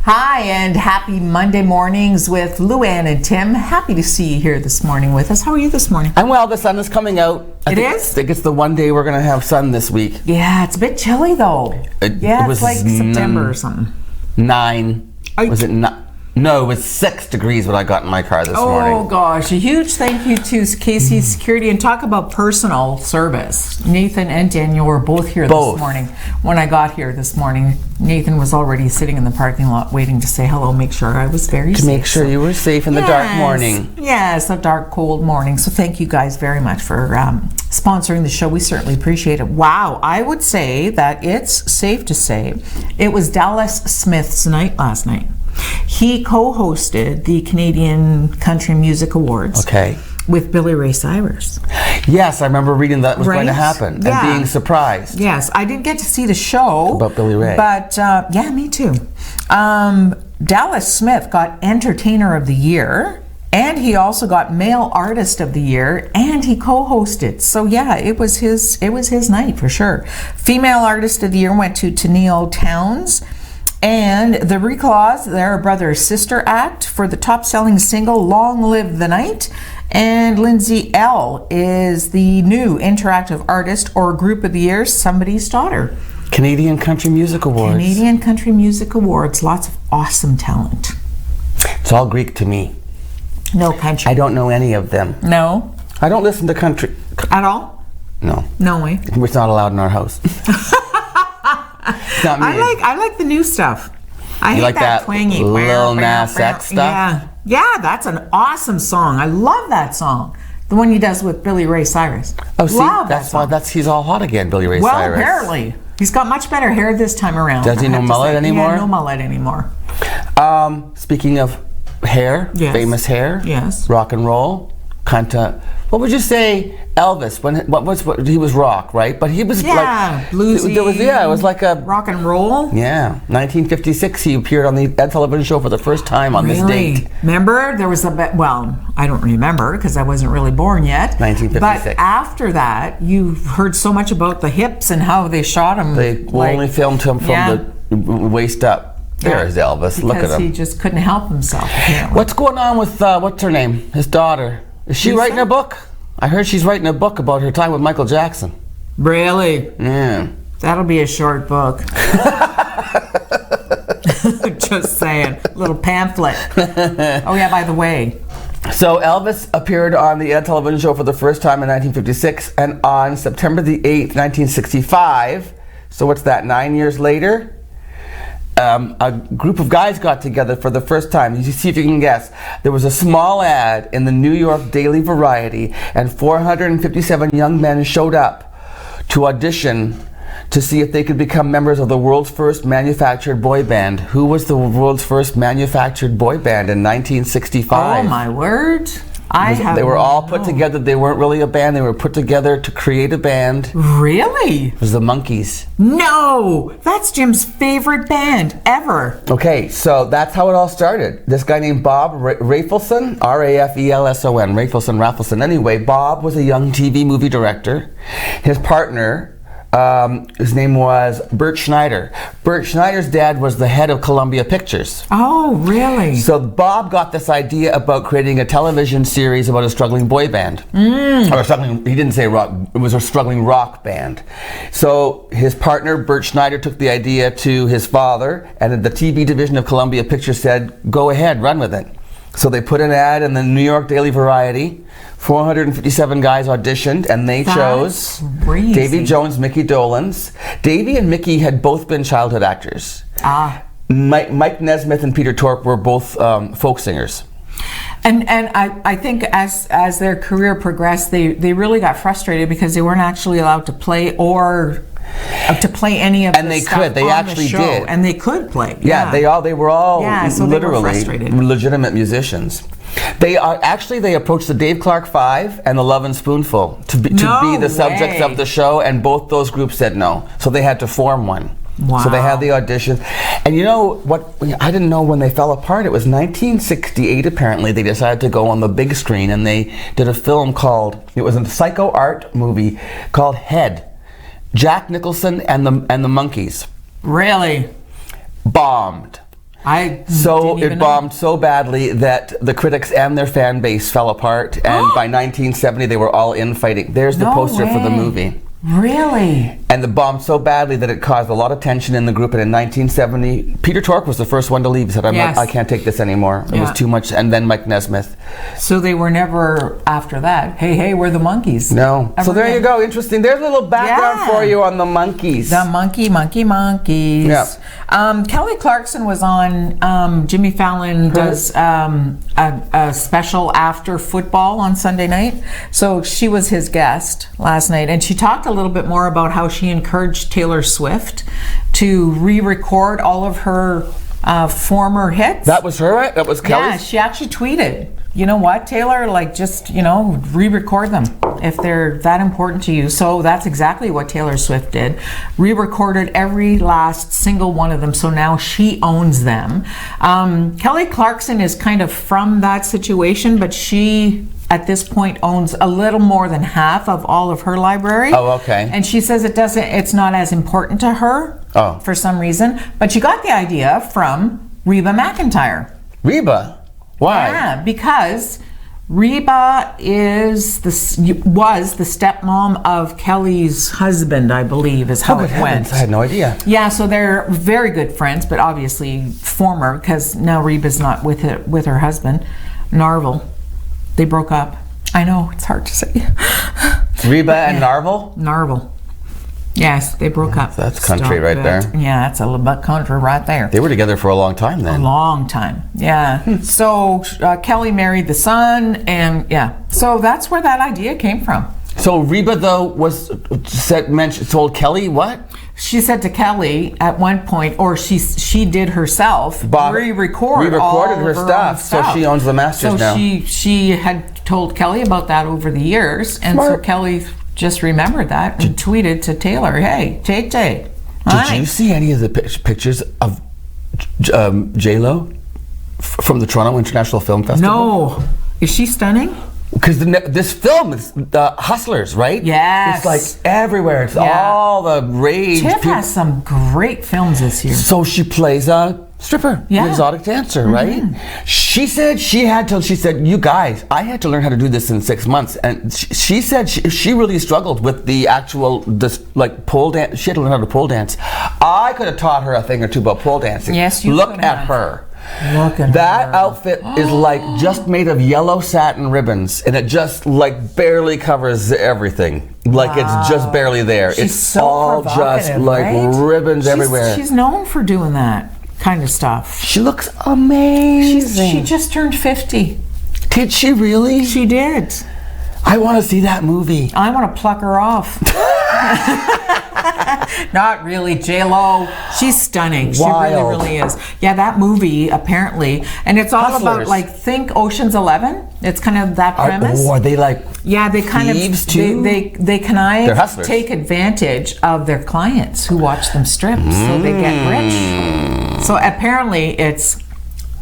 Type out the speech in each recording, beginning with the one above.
Hi, and happy Monday mornings with Luann and Tim. Happy to see you here this morning with us. How are you this morning? I'm well. The sun is coming out. I think it's the one day we're going to have sun this week. Yeah, it's a bit chilly though. It's like September or something. 9. Was it 9? No, it was 6 degrees when I got in my car this morning. Oh gosh, a huge thank you to KC Security, and talk about personal service. Nathan and Daniel were both here this morning. When I got here this morning, Nathan was already sitting in the parking lot waiting to say hello, make sure I was very safe. To make sure you were safe in the dark morning. Yes, a dark, cold morning. So thank you guys very much for sponsoring the show. We certainly appreciate it. Wow, I would say that it's safe to say it was Dallas Smith's night last night. He co-hosted the Canadian Country Music Awards with Billy Ray Cyrus. Yes, I remember reading that was going to happen and being surprised. Yes, I didn't get to see the show. About Billy Ray. But, yeah, me too. Dallas Smith got Entertainer of the Year, and he also got Male Artist of the Year, and he co-hosted. So yeah, it was his night for sure. Female Artist of the Year went to Tenille Townes. And the Reclaws, they're a brother-sister act for the top-selling single Long Live the Night. And Lindsay L. is the new interactive artist or group of the year, Somebody's Daughter. Canadian Country Music Awards. Canadian Country Music Awards. Lots of awesome talent. It's all Greek to me. No country. I don't know any of them. No? I don't listen to country. At all? No. No way? It's not allowed in our house. Not me. I like the new stuff. I hate like that twangy Lil Nas X stuff? Yeah, that's an awesome song. I love that song. The one he does with Billy Ray Cyrus. Oh, see, that's why he's all hot again, Billy Ray Cyrus. Well, apparently. He's got much better hair this time around. Does he no mullet anymore? Yeah, no mullet anymore. Speaking of hair, famous hair, rock and roll, what would you say, Elvis? What he was rock, right? But he was bluesy. It was like a rock and roll. Yeah, 1956. He appeared on the Ed Television Show for the first time on this date. Remember, there was I don't remember because I wasn't really born yet. 1956. But after that, you heard so much about the hips and how they shot him. They only filmed him from the waist up. There's Elvis. Look at him. Because he just couldn't help himself. Apparently. What's going on with what's her name? His daughter. Is she writing a book? I heard she's writing a book about her time with Michael Jackson. Really? Yeah. That'll be a short book. Just saying. Little pamphlet. Oh yeah, by the way. So Elvis appeared on the Ed Television Show for the first time in 1956, and on September the 8th, 1965, so what's that, 9 years later? A group of guys got together for the first time. You see if you can guess. There was a small ad in the New York Daily Variety, and 457 young men showed up to audition to see if they could become members of the world's first manufactured boy band. Who was the world's first manufactured boy band in 1965? Oh my word. They were all put together. They weren't really a band. They were put together to create a band. Really? It was the Monkees. No! That's Jim's favorite band ever. Okay, so that's how it all started. This guy named Bob Rafelson, R-A-F-E-L-S-O-N, Rafelson. Anyway, Bob was a young TV movie director. His partner, his name was Bert Schneider. Bert Schneider's dad was the head of Columbia Pictures. Oh, really? So Bob got this idea about creating a television series about a struggling boy band. Or he didn't say rock, it was a struggling rock band. So his partner, Bert Schneider, took the idea to his father, and the TV division of Columbia Pictures said, go ahead, run with it. So they put an ad in the New York Daily Variety. 457 guys auditioned, and they chose Davy Jones, Mickey Dolenz. Davy and Mickey had both been childhood actors. Mike Nesmith and Peter Tork were both folk singers. And I think as their career progressed, they really got frustrated because they weren't actually allowed to play any of the stuff they actually did, and they could play. They were all so literally legitimate musicians. They approached the Dave Clark Five and the Lovin' Spoonful to be the subjects of the show, and both those groups said no, so they had to form one. Wow. So they had the auditions, and you know what? I didn't know when they fell apart. It was 1968. Apparently, they decided to go on the big screen, and they did a film it was a psycho art movie called Head. Jack Nicholson and the Monkees. Really? Bombed. So didn't even it know. bombed so badly that the critics and their fan base fell apart, and by 1970 they were all infighting. There's the No poster for the way. movie. Really? And the bombed so badly that it caused a lot of tension in the group. And in 1970, Peter Tork was the first one to leave. He said, Yes. I can't take this anymore. It was Yeah. too much. And then Mike Nesmith. So they were never after that. Hey, we're the Monkees. No. So there you go. Interesting. There's a little background Yeah. for you on the Monkees. The Monkees. Yeah. Kelly Clarkson was on Jimmy Fallon does a special after football on Sunday night. So she was his guest last night, and she talked a little bit more about how she encouraged Taylor Swift to re-record all of her former hits. That was her, right? That was Kelly's? Yeah, she actually tweeted, you know what, Taylor, like just, re-record them if they're that important to you. So that's exactly what Taylor Swift did. Re-recorded every last single one of them, so now she owns them. Kelly Clarkson is kind of from that situation, but she at this point owns a little more than half of all of her library. Oh, okay. And she says it's not as important to her for some reason, but she got the idea from Reba McEntire. Reba? Why? Yeah, because Reba was the stepmom of Kelly's husband, I believe, is how Oh, it good went. heavens, I had no idea. Yeah, so they're very good friends, but obviously former, because now Reba's not with her husband, Narvel. They broke up. I know, it's hard to say. Reba and Narvel? Narvel. Yes, they broke up. That's country Stop right it. there. Yeah, that's a little bit country right there. They were together for a long time A then. long time, yeah. So Kelly married the son, and yeah. So that's where that idea came from. So Reba, though, told Kelly what? She said to Kelly at one point, or she did herself, re-recorded her own stuff, so she owns the masters now. So she had told Kelly about that over the years, and so Kelly just remembered that and tweeted to Taylor, "Hey, Tay Tay." Did you see any of the pictures of J-Lo from the Toronto International Film Festival? No. Is she stunning? Because this film is Hustlers, right? Yes. It's like everywhere. It's all the rage. Tiff has some great films this year. So she plays a stripper, an exotic dancer, right? She said you guys, I had to learn how to do this in 6 months. And she said she really struggled with the actual, pole dance. She had to learn how to pole dance. I could have taught her a thing or two about pole dancing. Yes, you Look could at have. her. Look at That her. outfit is like just made of yellow satin ribbons, and it just like barely covers everything. Like it's just barely there. She's it's so all just provocative, like right? ribbons everywhere. She's known for doing that kind of stuff. She looks amazing. She just turned 50. Did she really? She did. I want to see that movie. I want to pluck her off. Not really, J-Lo. She's stunning. Wild. She really is. Yeah, that movie apparently, and it's all Hustlers. about think Ocean's 11. It's kind of that premise. Are they like? Yeah, they kind thieves of too? they kind They're of hustlers. take advantage of their clients who watch them strip, so they get rich. So apparently, it's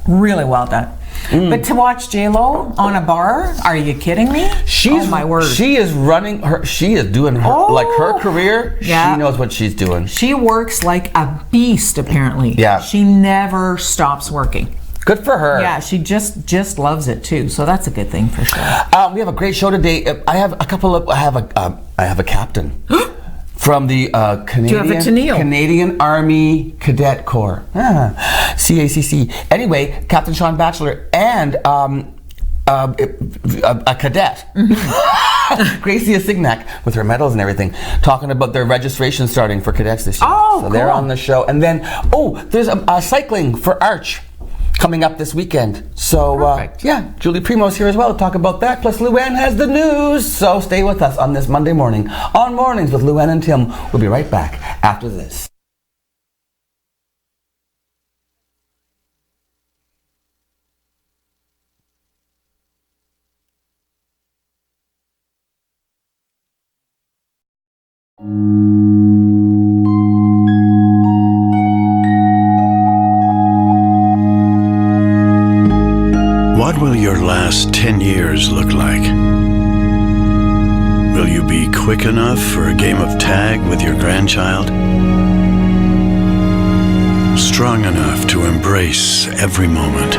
really well done. But to watch J-Lo on a bar, are you kidding me? Oh my word! She is running her. She is doing her like her career. Yeah. She knows what she's doing. She works like a beast. Apparently, Yeah. She never stops working. Good for her. Yeah, she just loves it too. So that's a good thing for sure. We have a great show today. I have a captain from the Canadian Army Cadet Corps, CACC. Anyway, Captain Sean Batchelor and a cadet, Gracie Signac, with her medals and everything, talking about their registration starting for cadets this year. Oh, so they're cool. on the show. And then, there's a cycling for Arch coming up this weekend. So, Julie Primo's here as well to talk about that. Plus, Luann has the news. So stay with us on this Monday morning on Mornings with Luann and Tim. We'll be right back after this. What will your last 10 years look like? Will you be quick enough for a game of tag with your grandchild? strong enough to embrace every moment.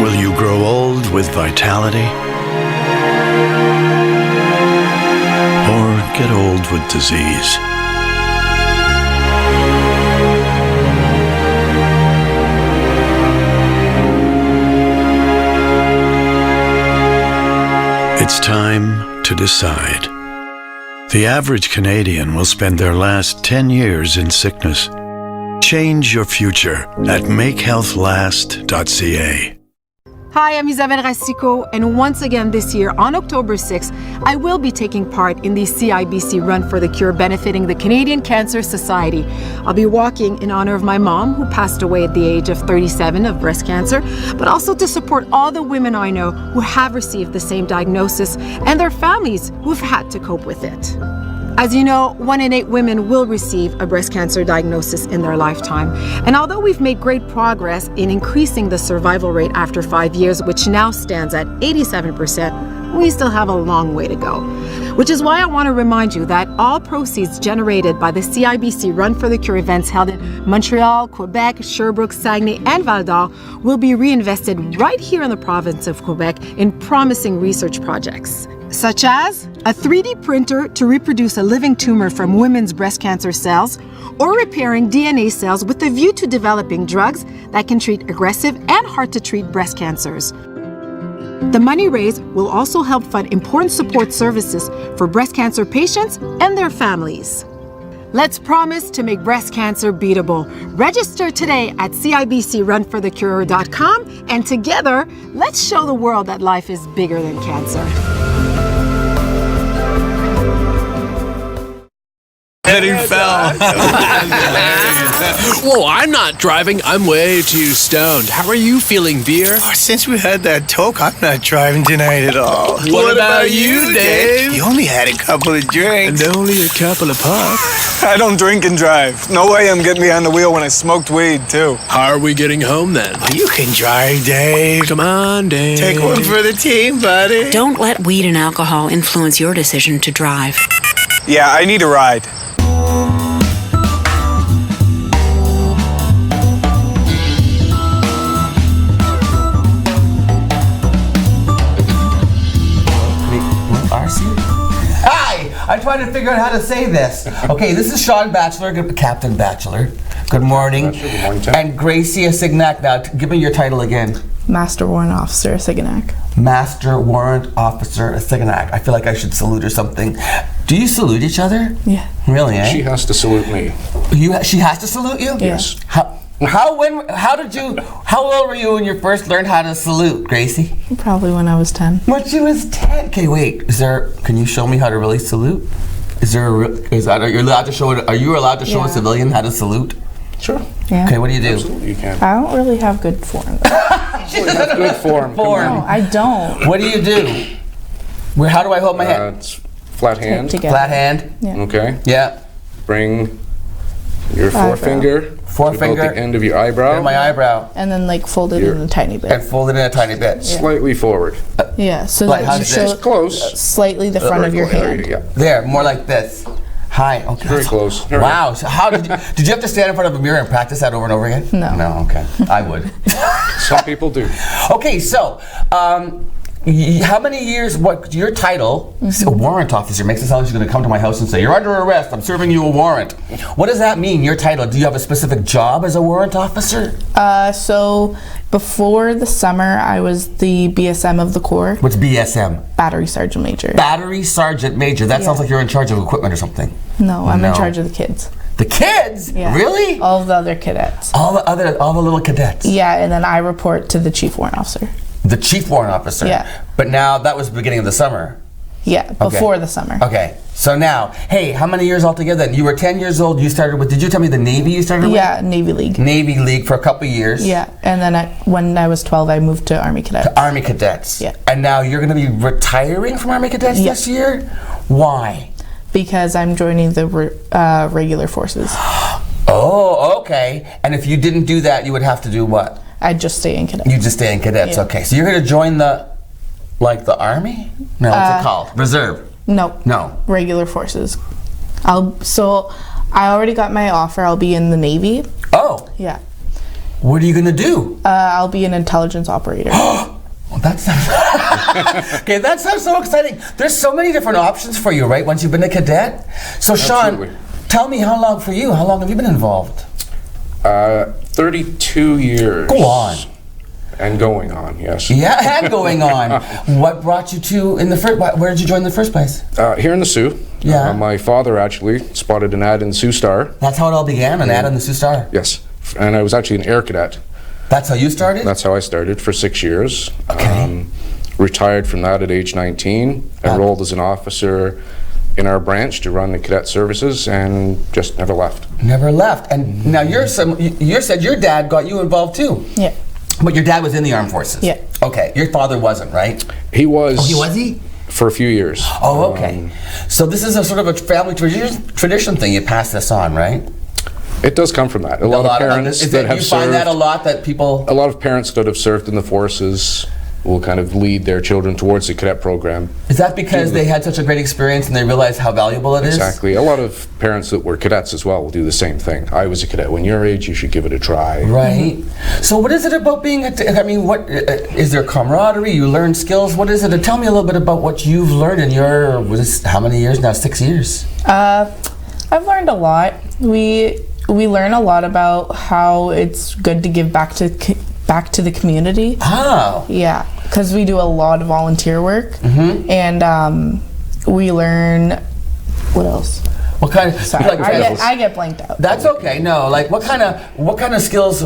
Will you grow old with vitality? Or get old with disease? It's time to decide. The average Canadian will spend their last 10 years in sickness. Change your future at makehealthlast.ca. Hi, I'm Isabelle Racicot, and once again this year, on October 6th, I will be taking part in the CIBC Run for the Cure benefiting the Canadian Cancer Society. I'll be walking in honor of my mom, who passed away at the age of 37 of breast cancer, but also to support all the women I know who have received the same diagnosis and their families who've had to cope with it. As you know, 1 in 8 women will receive a breast cancer diagnosis in their lifetime. And although we've made great progress in increasing the survival rate after 5 years, which now stands at 87%, we still have a long way to go. Which is why I want to remind you that all proceeds generated by the CIBC Run for the Cure events held in Montreal, Quebec, Sherbrooke, Saguenay, and Val-d'Or will be reinvested right here in the province of Quebec in promising research projects, such as a 3D printer to reproduce a living tumor from women's breast cancer cells, or repairing DNA cells with a view to developing drugs that can treat aggressive and hard-to-treat breast cancers. The money raised will also help fund important support services for breast cancer patients and their families. Let's promise to make breast cancer beatable. Register today at cibcrunforthecure.com, and together, let's show the world that life is bigger than cancer. And he fell. Whoa, I'm not driving. I'm way too stoned. How are you feeling, Beer? Oh, since we had that talk, I'm not driving tonight at all. What about you, Dave? You only had a couple of drinks. And only a couple of puffs. I don't drink and drive. No way I'm getting behind the wheel when I smoked weed, too. How are we getting home then? Oh, you can drive, Dave. Come on, Dave. Take one for the team, buddy. Don't let weed and alcohol influence your decision to drive. Yeah, I need a ride. Hi! I'm trying to figure out how to say this. Okay, this is Sean Batchelor, Captain Batchelor. Good morning. Good morning, Tim. And Gracie Signac. Now, give me your title again. Master Warrant Officer Signac. Master Warrant Officer Signac. I feel like I should salute or something. Do you salute each other? Yeah. Really, eh? She has to salute me. She has to salute you? Yes. How old were you when you first learned how to salute, Gracie? Probably when I was 10. When she was 10. Okay, wait. Can you show me how to really salute? Are you allowed to show Yeah. a civilian how to salute? Sure. Yeah. Okay, what do you do? Absolutely, you can. I don't really have good form. Good form. No, I don't. What do you do? How do I hold my hand? It's flat hand. Together. Flat hand? Yeah. Okay. Yeah. Bring your Eyebrow. forefinger. Forefinger. About the end of your eyebrow. And my eyebrow. And then fold it in a tiny bit. And fold it in a tiny bit. Slightly forward. Yeah, so Like that how you does show this? Close. slightly the front of your Vertical hand. area, yeah. There, more like this. Hi. Okay. Very close. Very Wow. So how did you have to stand in front of a mirror and practice that over and over again? No. No. Okay. I would. Some people do. Okay. So, how many years? What your title? A warrant officer makes it sound like you're going to come to my house and say you're under arrest. I'm serving you a warrant. What does that mean? Your title? Do you have a specific job as a warrant officer? So before the summer, I was the BSM of the Corps. What's BSM? Battery Sergeant Major. Battery Sergeant Major. That sounds Yeah. like you're in charge of equipment or something. No, I'm No. in charge of the kids. The kids? Yeah. Really? All of the other cadets. All the little cadets. Yeah, and then I report to the Chief Warrant Officer. The chief warrant officer. Yeah. But now that was the beginning of the summer. Yeah, before the summer. Okay. So now, hey, how many years altogether then? You were 10 years old. You started with, did you tell me the Navy you started with? Yeah, Navy League. Navy League for a couple years. Yeah, and then when I was 12, I moved to Army Cadets. Army Cadets. Yeah. And now you're going to be retiring from Army Cadets Yeah. this year? Why? Because I'm joining the regular forces. Oh, okay. And if you didn't do that, you would have to do what? I'd just stay in cadets. You just stay in cadets. Yeah. Okay. So you're going to join the Like the Army? No, what's it called? Reserve? No. No. Regular forces. I already got my offer. I'll be in the Navy. Oh. Yeah. What are you going to do? I'll be an intelligence operator. Well, that sounds okay. That sounds so exciting. There's so many different options for you, right? Once you've been a cadet. So, Absolutely. Sean, tell me how long for you? How long have you been involved? 32 years. Go on. And going on, yes. Yeah, and going on. What brought you to in the first? Where did you join in the first place? Here in the Sioux. Yeah. My father actually spotted an ad in the Sioux Star. That's how it all began. An ad in the Sioux Star. Yes, and I was actually an air cadet. That's how you started. That's how I started for 6 years. Okay. Retired from that at age 19. Enrolled as an officer in our branch to run the cadet services, and just never left. Never left. And now you said your dad got you involved too. Yeah. But your dad was in the armed forces. Yeah. Okay. Your father wasn't, right? He was. Oh, was he? For a few years. Oh, okay. So this is a sort of a family tradition thing. You pass this on, right? It does come from that. A lot of parents that have served. You find that a lot, that people. A lot of parents that have served in the forces will kind of lead their children towards the cadet program. Is that because they had such a great experience and they realized how valuable it is? Exactly. A lot of parents that were cadets as well will do the same thing. I was a cadet when your age, you should give it a try. Right. So what is it about being I mean, what is there camaraderie? You learn skills. What is it? Tell me a little bit about what you've learned in your, how many years now? 6 years? I've learned a lot. We learn a lot about how it's good to give back to the community. Oh. Yeah, because we do a lot of volunteer work, and we learn. What else? What kind of? Sorry, I get blanked out. That's okay. No, like what kind of skills,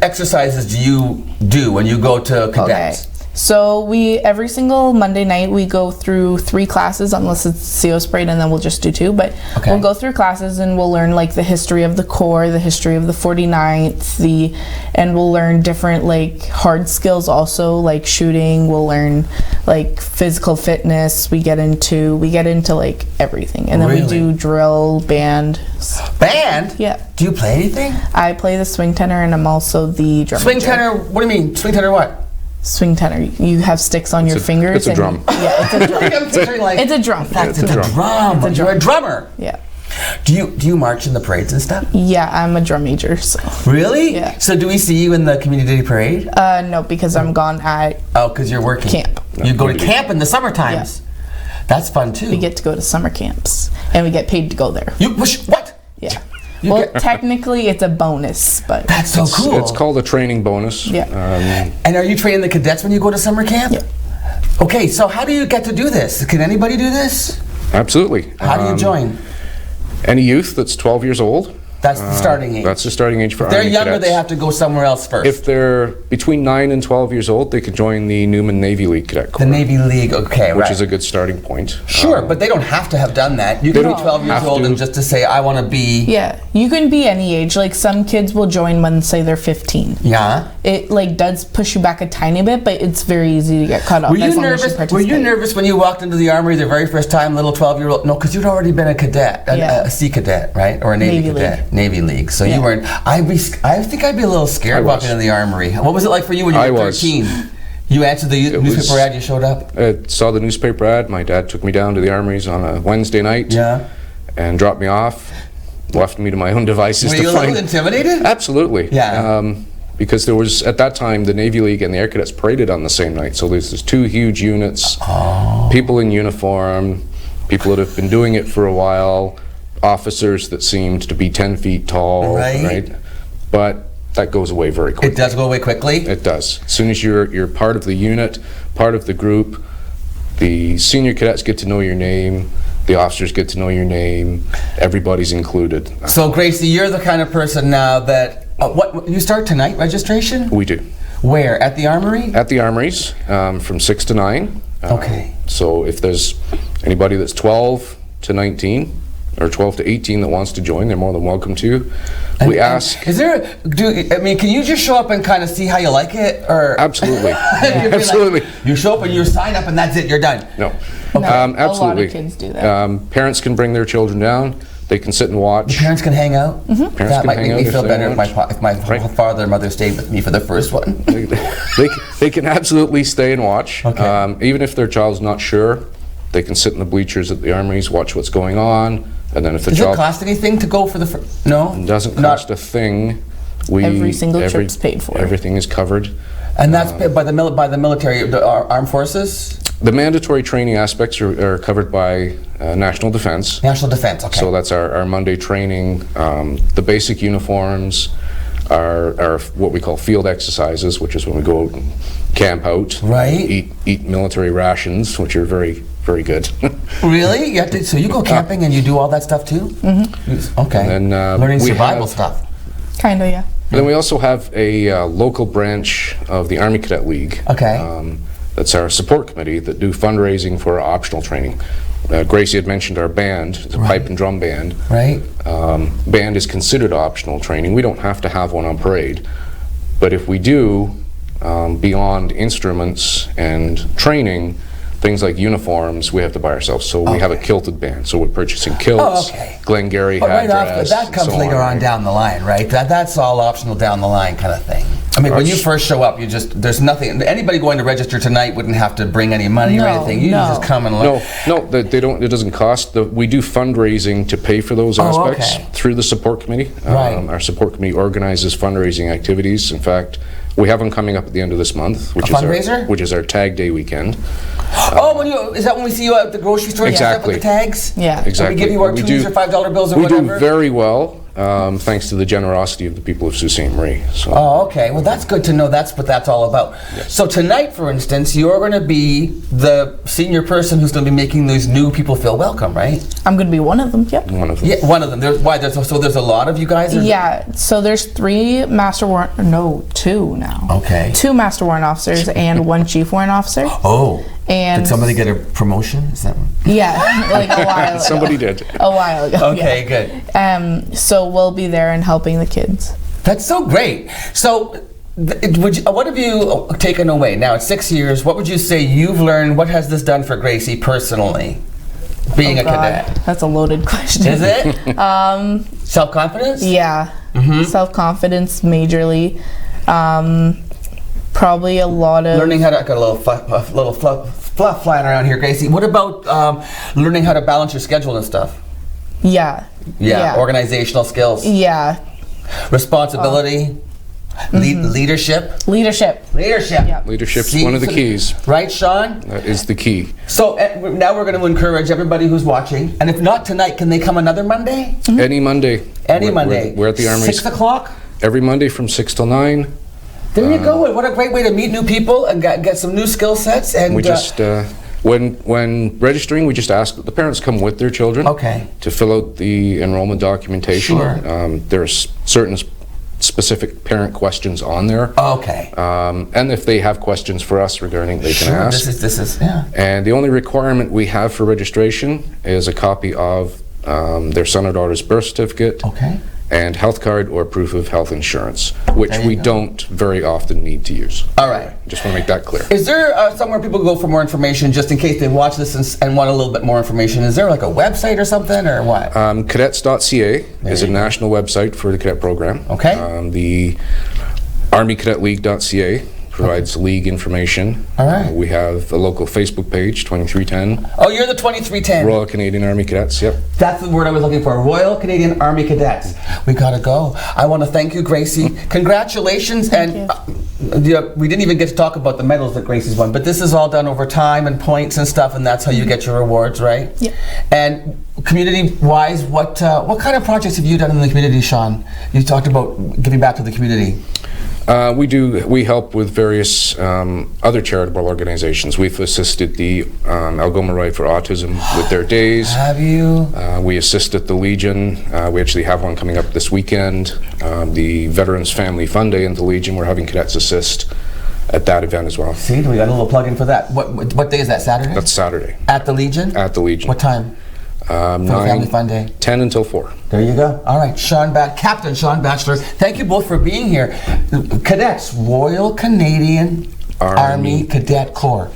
exercises do you do when you go to cadets? Okay. So every single Monday night we go through 3 classes, unless it's CO sprayed, and then we'll just do 2. But we'll go through classes and we'll learn like the history of the Corps, the history of the 49th, and we'll learn different like hard skills also, like shooting. We'll learn like physical fitness. We get into like everything, and then we do drill, band. Band? Yeah. Do you play anything? I play the swing tenor, and I'm also the drum Swing major. tenor. What do you mean? Swing tenor what? Swing tenor. You have sticks on your fingers. It's a drum. Yeah, it's a drum. It's a drum. It's a drum. You're a drummer. Yeah. Do you march in the parades and stuff? Yeah, I'm a drum major. So. Really? Yeah. So do we see you in the community parade? No, because I'm gone at. Oh, because you're working. Camp. You go to camp in the summer times. Yeah. That's fun too. We get to go to summer camps, and we get paid to go there. What? Yeah. Well, technically, it's a bonus, but that's so cool. It's called a training bonus. Yeah. And are you training the cadets when you go to summer camp? Yeah. Okay, so how do you get to do this? Can anybody do this? Absolutely. How do you join? Any youth that's 12 years old. That's the starting age. That's the starting age for If they're Army younger, cadets. they have to go somewhere else first. If they're between 9 and 12 years old, they can join the Newman Navy League Cadet Corps. The Navy League, okay, which is a good starting point. Sure, but they don't have to have done that. You can be 12 years old and just to say, I want to be... Yeah, you can be any age. Like some kids will join when, say, they're 15. Yeah. It like does push you back a tiny bit, but it's very easy to get caught up. Were you nervous when you walked into the Armory the very first time, little 12-year-old? No, because you'd already been a cadet, a Sea Cadet, right? Or a Navy Cadet. Navy League. So you weren't... I think I'd be a little scared walking into the Armory. What was it like for you when you were 13? You answered the newspaper ad, you showed up? I saw the newspaper ad. My dad took me down to the Armories on a Wednesday night. Yeah. And dropped me off, left me to my own devices Were to you find... a little intimidated? Absolutely. Yeah. Because there was, at that time, the Navy League and the Air Cadets paraded on the same night. So there's 2 huge units, people in uniform, people that have been doing it for a while, officers that seemed to be 10 feet tall, right? But that goes away very quickly. It does go away quickly? It does. As soon as you're part of the unit, part of the group, the senior cadets get to know your name, the officers get to know your name, everybody's included. So Gracie, you're the kind of person now that, what you start tonight, registration? We do. Where, at the Armory? At the Armories, from 6 to 9. Okay. So if there's anybody that's 12 to 19, or 12 to 18 that wants to join, they're more than welcome to. We ask... Is there, can you just show up and kind of see how you like it, or? Absolutely. Absolutely. Like, you show up and you sign up and that's it, you're done? No. Okay. Absolutely. A lot of kids do that. Parents can bring their children down. They can sit and watch. Parents can hang out. Parents That can might hang make out me if feel they better want. if my father or mother stayed with me for the first one. They can absolutely stay and watch. Okay. Even if their child's not sure, they can sit in the bleachers at the armories, watch what's going on, and then if the Does child it cost anything to go for the no? doesn't cost a thing. Every single trip's paid for. Everything is covered. And that's paid by the military, the armed forces. The mandatory training aspects are covered by National Defense. National Defense. Okay. So that's our Monday training. The basic uniforms are what we call field exercises, which is when we go out and camp out. Right. Eat military rations, which are very, very good. Really? You have to, so you go camping and you do all that stuff too? Mm-hmm. Okay. And then, learning survival stuff. Kinda, yeah. And then we also have a local branch of the Army Cadet League. Okay. That's our support committee that do fundraising for our optional training. Gracie had mentioned our band, it's a pipe and drum band. Right. Band is considered optional training. We don't have to have one on parade, but if we do, beyond instruments and training, things like uniforms, we have to buy ourselves. So we have a kilted band. So we're purchasing kilts, Glengarry But right off, headdress, that comes so later on down the line, right? That's all optional down the line kind of thing. I mean, when you first show up, there's nothing. Anybody going to register tonight wouldn't have to bring any money or anything. You just come and learn. No, they don't. It doesn't cost. We do fundraising to pay for those aspects through the support committee. Right. Our support committee organizes fundraising activities. In fact, we have one coming up at the end of this month, which is our Tag Day weekend. Is that when we see you at the grocery store? Exactly. With the tags? Yeah. Exactly. And we give you our $2 or $5 bills or whatever? We do very well, thanks to the generosity of the people of Sault Ste. Marie. So. Oh, okay. Well, that's good to know. That's what that's all about. Yes. So tonight, for instance, you're going to be the senior person who's going to be making these new people feel welcome, right? I'm going to be one of them, yep. One of them. Yeah, one of them. There's a lot of you guys? Yeah, so there's 2 now. Okay. 2 Master Warrant Officers and 1 Chief Warrant Officer. Oh. And did somebody get a promotion? Is that? Yeah, like a while ago. Somebody did. A while ago. Okay, good. So we'll be there and helping the kids. That's so great. So, what have you taken away? Now, it's 6 years. What would you say you've learned? What has this done for Gracie personally, being a cadet? That's a loaded question. Is it? Self-confidence? Yeah. Mm-hmm. Self-confidence, majorly. Probably a lot of learning how to got a little fluff flying around here, Gracie. What about learning how to balance your schedule and stuff? Yeah. Organizational skills. Yeah. Responsibility. Leadership. Yeah. Leadership's one of the keys. Right, Sean? That is the key. So now we're going to encourage everybody who's watching, and if not tonight, can they come another Monday? Mm-hmm. Any Monday. We're at the Armory. 6 o'clock? Every Monday from 6 till 9. There you go. What a great way to meet new people and get some new skill sets. And we just, when registering, we just ask that the parents come with their children to fill out the enrollment documentation. Sure. There's certain specific parent questions on there. Okay. And if they have questions for us regarding, they can ask. This is, yeah. And the only requirement we have for registration is a copy of their son or daughter's birth certificate. Okay. And health card or proof of health insurance, which we don't very often need to use. All right. Just want to make that clear. Is there somewhere people go for more information, just in case they watch this and want a little bit more information? Is there like a website or something, or what? Cadets.ca is a national website for the cadet program. Okay. The ArmyCadetLeague.ca provides league information. All right. We have a local Facebook page, 2310. Oh, you're the 2310. Royal Canadian Army Cadets, yep. That's the word I was looking for, Royal Canadian Army Cadets. We gotta go. I want to thank you, Gracie. Congratulations. Thank you. We didn't even get to talk about the medals that Gracie's won, but this is all done over time and points and stuff, and that's how you get your rewards, right? Yeah. And community-wise, what kind of projects have you done in the community, Sean? You talked about giving back to the community. We help with various other charitable organizations. We've assisted the Algoma Ride for Autism with their days. Have you? We assisted the Legion. We actually have one coming up this weekend. The Veterans Family Fun Day in the Legion, we're having cadets assist at that event as well. See, we got a little plug in for that. What day is that, Saturday? That's Saturday. At the Legion? At the Legion. What time? For the Family Fun Day? 10 until 4. There you go. All right, Captain Sean Batchelor, thank you both for being here. Cadets, Royal Canadian Army Cadet Corps.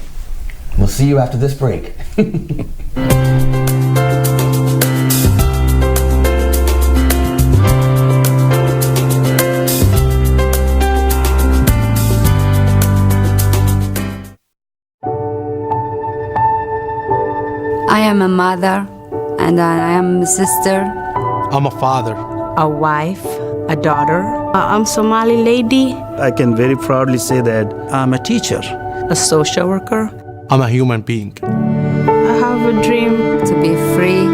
We'll see you after this break. am a mother, and I am a sister. I'm a father. A wife, a daughter. I'm Somali lady. I can very proudly say that I'm a teacher. A social worker. I'm a human being. I have a dream to be free.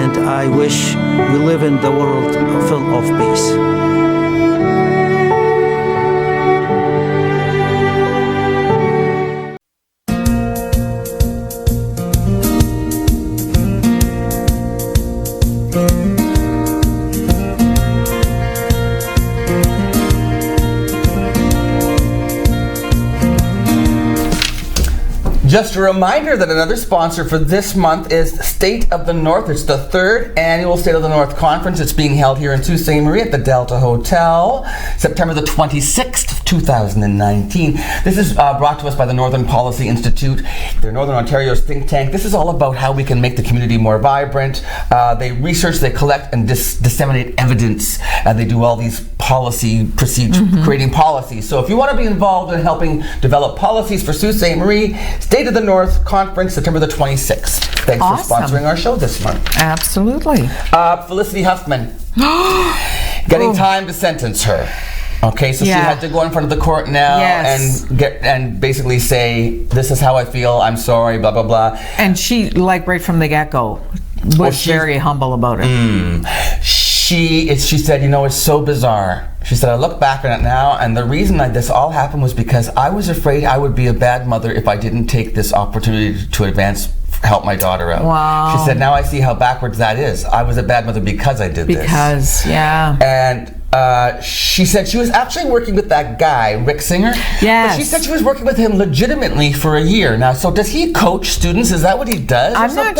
And I wish we live in the world full of peace. Just a reminder that another sponsor for this month is State of the North. It's the 3rd annual State of the North Conference. It's being held here in Sault Ste. Marie at the Delta Hotel, September the 26th, 2019. This is brought to us by the Northern Policy Institute. They're Northern Ontario's think tank. This is all about how we can make the community more vibrant. They research, they collect, and disseminate evidence. And they do all these policy procedures, creating policies. So if you want to be involved in helping develop policies for Sault Ste. Marie, State of the North Conference, September the 26th. Thanks for sponsoring our show this month. Absolutely. Felicity Huffman, getting time to sentence her. Okay, so she had to go in front of the court now and basically say, this is how I feel, I'm sorry, blah, blah, blah. And she, like right from the get-go, was very humble about it. She said, you know, it's so bizarre. She said, I look back on it now, and the reason this all happened was because I was afraid I would be a bad mother if I didn't take this opportunity to help my daughter out. Wow. She said, now I see how backwards that is. I was a bad mother because I did this. And she said she was actually working with that guy, Rick Singer. Yes. But she said she was working with him legitimately for a year. Now, so does he coach students? Is that what he does? I'm not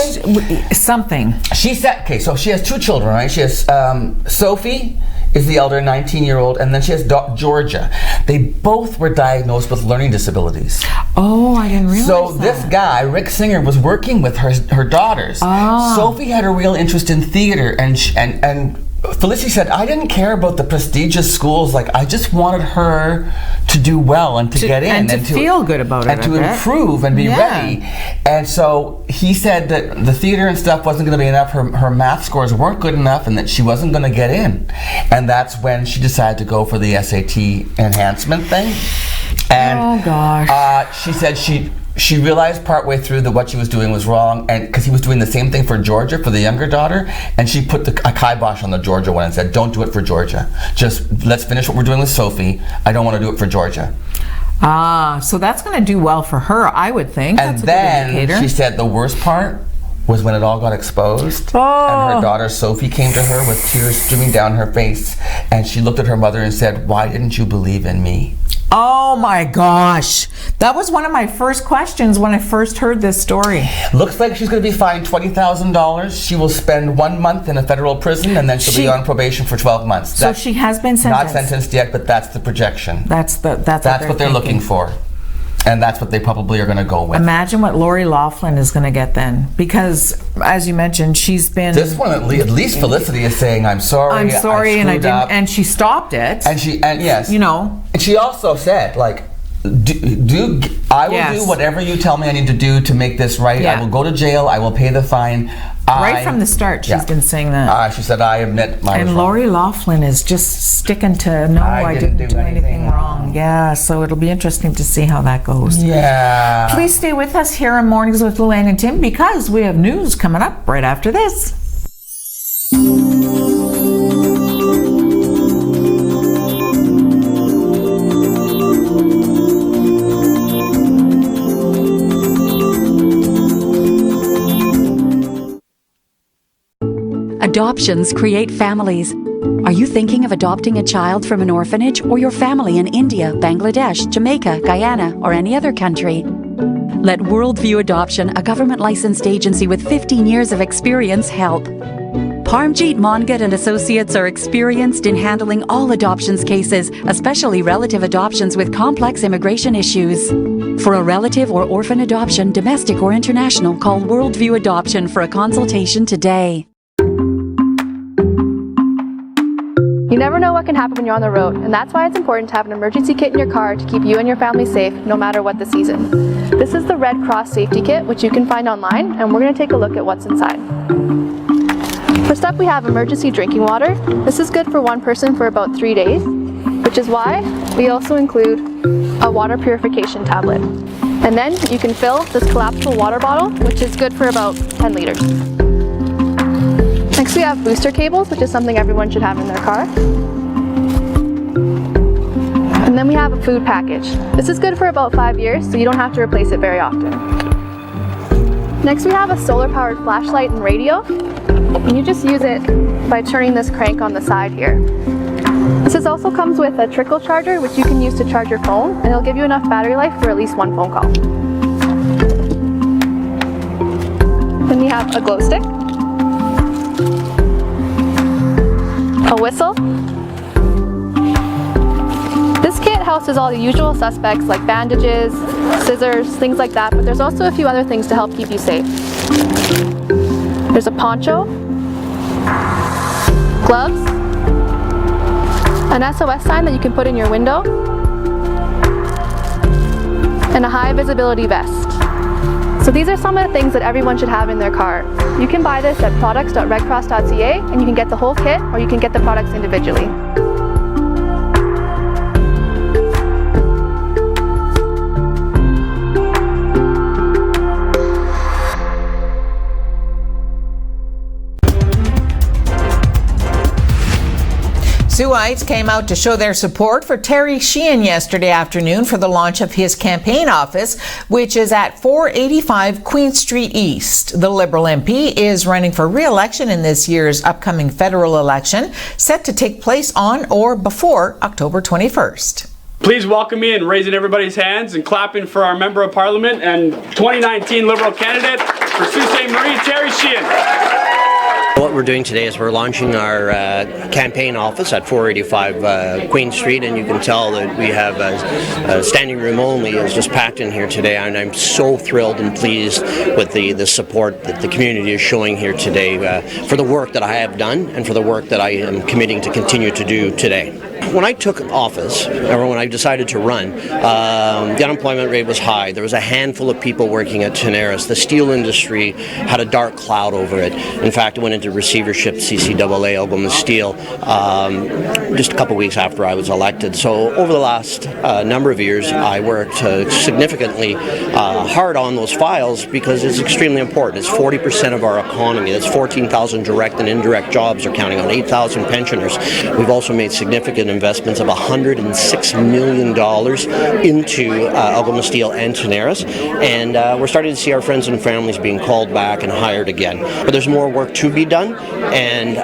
something. She said, okay, so she has 2 children, right? She has Sophie is the elder, 19-year-old, and then she has Georgia. They both were diagnosed with learning disabilities. Oh, I didn't realize So this guy, Rick Singer, was working with her daughters. Sophie had a real interest in theater, and Felicity said, I didn't care about the prestigious schools. Like, I just wanted her to do well and to get in. And to feel good about it. And to improve and be ready. And so he said that the theater and stuff wasn't going to be enough. Her math scores weren't good enough and that she wasn't going to get in. And that's when she decided to go for the SAT enhancement thing. And she said she realized partway through that what she was doing was wrong, and because he was doing the same thing for Georgia, for the younger daughter, and she put a kibosh on the Georgia one and said, don't do it for Georgia. Just let's finish what we're doing with Sophie. I don't want to do it for Georgia. So that's going to do well for her, I would think. And that's a then good indicator. She said the worst part was when it all got exposed, and her daughter Sophie came to her with tears streaming down her face, and she looked at her mother and said, why didn't you believe in me? Oh my gosh. That was one of my first questions when I first heard this story. Looks like she's going to be fined $20,000. She will spend 1 month in a federal prison, and then she'll be on probation for 12 months. So she has been sentenced. Not sentenced yet, but that's the projection. That's what they're looking for. And that's what they probably are going to go with. Imagine what Lori Loughlin is going to get then. Because, as you mentioned, she's been... This one, at least Felicity is saying, I'm sorry, and I didn't... up. And she stopped it. And yes. You know. And she also said, like, I will do whatever you tell me I need to do to make this right. Yeah. I will go to jail. I will pay the fine. Right from the start, she's been saying that. She said, I admit my And Lori Loughlin is just sticking to, no, I didn't do anything wrong. Yeah, so it'll be interesting to see how that goes. Yeah. Please stay with us here on Mornings with Luann and Tim, because we have news coming up right after this. Adoptions create families. Are you thinking of adopting a child from an orphanage or your family in India, Bangladesh, Jamaica, Guyana, or any other country? Let Worldview Adoption, a government-licensed agency with 15 years of experience, help. Parmjeet Mongat and Associates are experienced in handling all adoptions cases, especially relative adoptions with complex immigration issues. For a relative or orphan adoption, domestic or international, call Worldview Adoption for a consultation today. You never know what can happen when you're on the road, and that's why it's important to have an emergency kit in your car to keep you and your family safe no matter what the season. This is the Red Cross Safety Kit, which you can find online, and we're going to take a look at what's inside. First up, we have emergency drinking water. This is good for one person for about 3 days, which is why we also include a water purification tablet. And then you can fill this collapsible water bottle, which is good for about 10 liters. Next we have booster cables, which is something everyone should have in their car. And then we have a food package. This is good for about 5 years, so you don't have to replace it very often. Next we have a solar-powered flashlight and radio. And you just use it by turning this crank on the side here. This also comes with a trickle charger, which you can use to charge your phone, and it'll give you enough battery life for at least one phone call. Then we have a glow stick, a whistle. This kit houses all the usual suspects like bandages, scissors, things like that, but there's also a few other things to help keep you safe. There's a poncho, gloves, an SOS sign that you can put in your window, and a high visibility vest. So these are some of the things that everyone should have in their car. You can buy this at products.redcross.ca and you can get the whole kit or you can get the products individually. Sueites came out to show their support for Terry Sheehan yesterday afternoon for the launch of his campaign office, which is at 485 Queen Street East. The Liberal MP is running for re-election in this year's upcoming federal election, set to take place on or before October 21st. Please welcome me in raising everybody's hands and clapping for our Member of Parliament and 2019 Liberal candidate for Sault Ste. Marie, Terry Sheehan. What we're doing today is we're launching our campaign office at 485 Queen Street, and you can tell that we have standing room only is just packed in here today, and I'm so thrilled and pleased with the support that the community is showing here today for the work that I have done and for the work that I am committing to continue to do today. When I took office, or when I decided to run, the unemployment rate was high. There was a handful of people working at Tenaris. The steel industry had a dark cloud over it. In fact, it went into receivership, CCAA, Algoma Steel, just a couple weeks after I was elected. So over the last number of years, I worked significantly hard on those files because it's extremely important. It's 40% of our economy. That's 14,000 direct and indirect jobs are counting on 8,000 pensioners. We've also made significant investments of $106 million into Algoma Steel and Tenaris, and we're starting to see our friends and families being called back and hired again. But there's more work to be done, and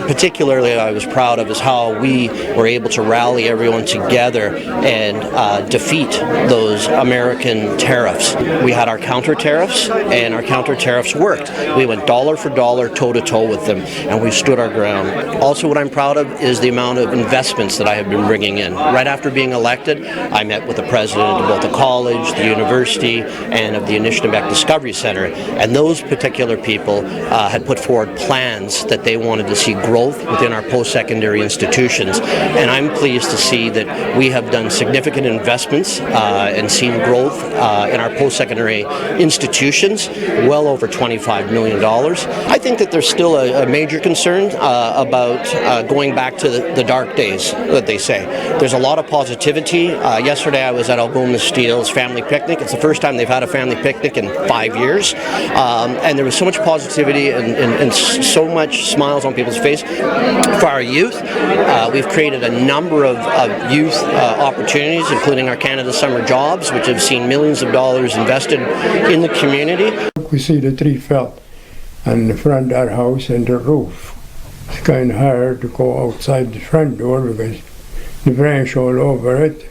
particularly I was proud of is how we were able to rally everyone together and defeat those American tariffs. We had our counter tariffs, and our counter tariffs worked. We went dollar for dollar, toe to toe with them, and we stood our ground. Also, what I'm proud of is the amount of investments that I have been bringing in. Right after being elected, I met with the president of both the college, the university, and of the Anishinaabeg Discovery Center, and those particular people had put forward plans that they wanted to see growth within our post-secondary institutions, and I'm pleased to see that we have done significant investments and seen growth in our post-secondary institutions, well over $25 million. I think that there's still a major concern about going back to the dark days that they say. There's a lot of positivity. Yesterday I was at Algoma Steel's family picnic. It's the first time they've had a family picnic in 5 years, and there was so much positivity and so much smiles on people's face. For our youth, we've created a number of youth opportunities, including our Canada Summer Jobs, which have seen millions of dollars invested in the community. We see the tree fell on the front of our house and the roof. It's kind of hard to go outside the front door because the branch all over it.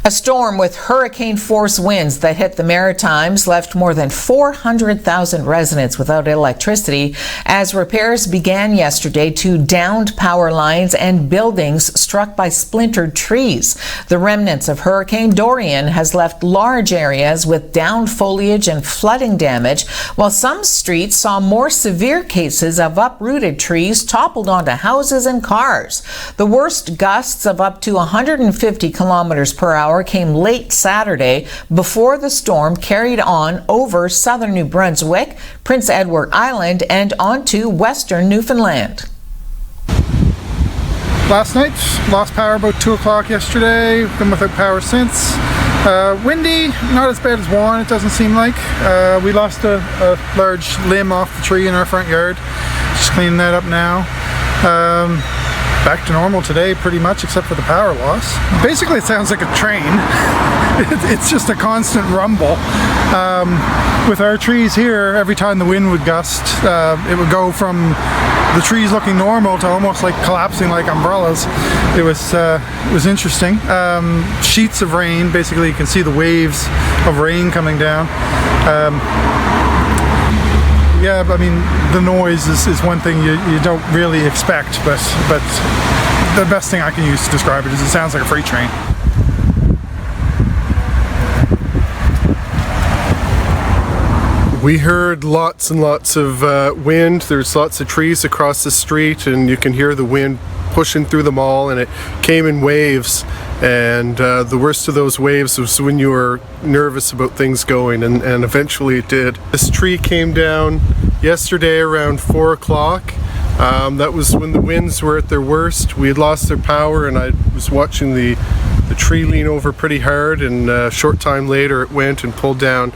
A storm with hurricane-force winds that hit the Maritimes left more than 400,000 residents without electricity as repairs began yesterday to downed power lines and buildings struck by splintered trees. The remnants of Hurricane Dorian has left large areas with downed foliage and flooding damage, while some streets saw more severe cases of uprooted trees toppled onto houses and cars. The worst gusts of up to 150 kilometers per hour came late Saturday before the storm carried on over southern New Brunswick, Prince Edward Island, and onto western Newfoundland. Last night, lost power about 2 o'clock yesterday, been without power since. Windy, not as bad as Warren, it doesn't seem like. We lost a large limb off the tree in our front yard, just cleaning that up now. Back to normal today pretty much, except for the power loss. Basically it sounds like a train. It's just a constant rumble. With our trees here, every time the wind would gust, it would go from the trees looking normal to almost like collapsing like umbrellas. It was interesting. Sheets of rain, basically you can see the waves of rain coming down. Yeah, I mean, the noise is one thing you don't really expect, but the best thing I can use to describe it is it sounds like a freight train. We heard lots and lots of wind. There's lots of trees across the street, and you can hear the wind pushing through them all, and it came in waves. And the worst of those waves was when you were nervous about things going, and eventually it did. This tree came down yesterday around 4 o'clock. That was when the winds were at their worst. We had lost their power, and I was watching the tree lean over pretty hard, and a short time later it went and pulled down.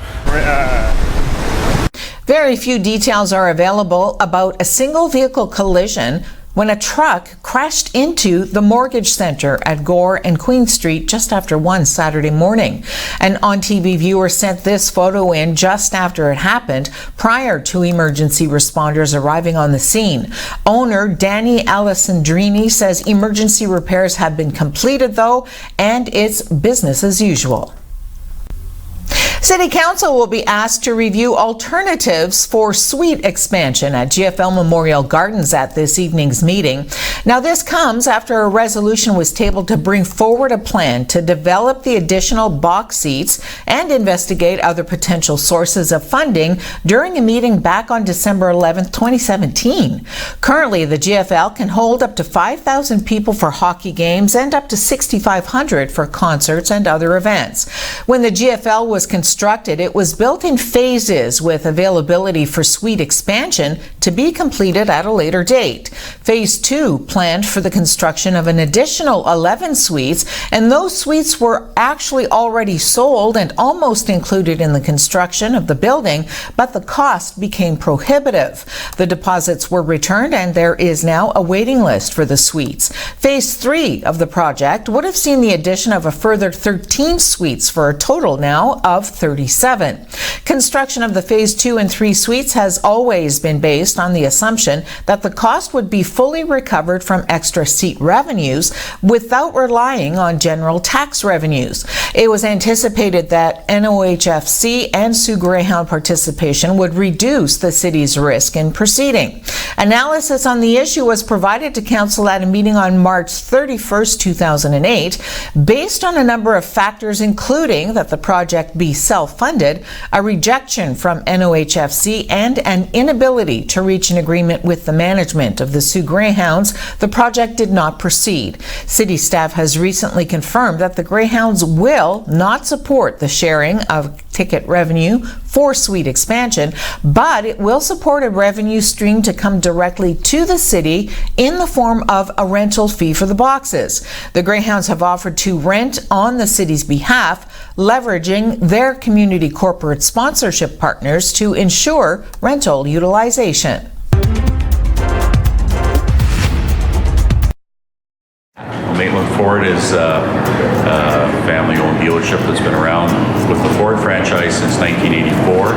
Very few details are available about a single vehicle collision when a truck crashed into the mortgage center at Gore and Queen Street just after 1 Saturday morning. An ONNtv viewer sent this photo in just after it happened, prior to emergency responders arriving on the scene. Owner Danny Alessandrini says emergency repairs have been completed though, and it's business as usual. City Council will be asked to review alternatives for suite expansion at GFL Memorial Gardens at this evening's meeting. Now, this comes after a resolution was tabled to bring forward a plan to develop the additional box seats and investigate other potential sources of funding during a meeting back on December 11, 2017. Currently, the GFL can hold up to 5,000 people for hockey games and up to 6,500 for concerts and other events. When the GFL was constructed, it was built in phases with availability for suite expansion to be completed at a later date. Phase 2 planned for the construction of an additional 11 suites, and those suites were actually already sold and almost included in the construction of the building, but the cost became prohibitive. The deposits were returned, and there is now a waiting list for the suites. Phase 3 of the project would have seen the addition of a further 13 suites for a total now of 37. Construction of the Phase 2 and 3 suites has always been based on the assumption that the cost would be fully recovered from extra seat revenues without relying on general tax revenues. It was anticipated that NOHFC and Soo Greyhound participation would reduce the city's risk in proceeding. Analysis on the issue was provided to Council at a meeting on March 31st, 2008, based on a number of factors, including that the project be self-funded, a rejection from NOHFC, and an inability to reach an agreement with the management of the Soo Greyhounds. The project did not proceed. City staff has recently confirmed that the Greyhounds will not support the sharing of ticket revenue for suite expansion, but it will support a revenue stream to come directly to the city in the form of a rental fee for the boxes. The Greyhounds have offered to rent on the city's behalf, leveraging their community corporate sponsorship partners to ensure rental utilization. Maitland Ford is family-owned dealership that's been around with the Ford franchise since 1984.